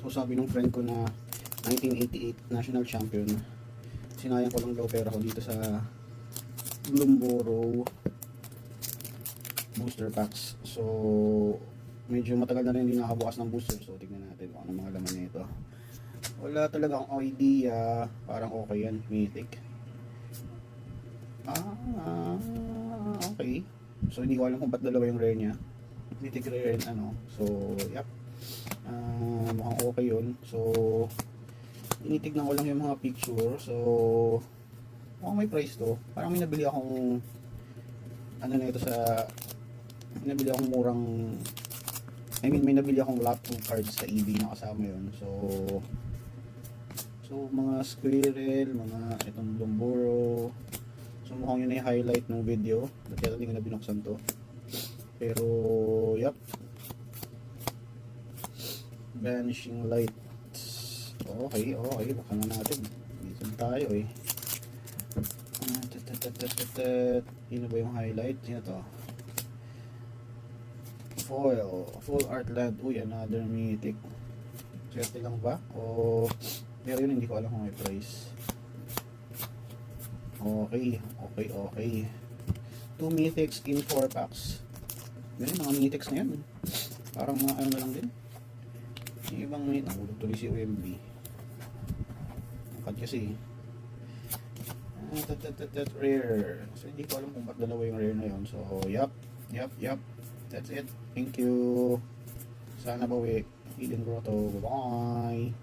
So sabi ng friend ko na 1988 national champion. Sinayang ko lang daw pera ko dito sa Blumboro booster packs. So medyo matagal na rin hindi nakabukas ng booster. So tignan natin kung ano mga laman nito. Wala talaga akong idea. Parang okay yan, mythic. Okay. So hindi ko alam kung ba't dalawa yung rare niya. Mythic rare and ano. So yep. Mukhang okay yun. So tinitignan ko lang yung mga picture. So mukhang may price to. Parang may nabili akong ano na ito sa may nabili akong lot 2 cards sa eBay na kasama yun. So mga squirrel, mga itong Blumboro. So mukhang yun ay highlight ng video. Dati hindi ko na binuksan to. Pero yep. Vanishing lights. Okay. Baka na natin. Dito tayo eh. Yun ba yung highlight? Yun to. Full art land. Uy, another mythic. Swerte lang ba? O pero yun hindi ko alam kung may price. Okay. 2 mythics in 4 packs. Ganun mga mythics na yan. Parang mga ano na lang din. Yung ibang may nahulog tuloy si OMB. Angkat kasi. Rare. So hindi ko alam kung ba't dalawa yung rare na yun. So yup. That's it. Thank you. Sana bawi. Hidden Grotto. Bye.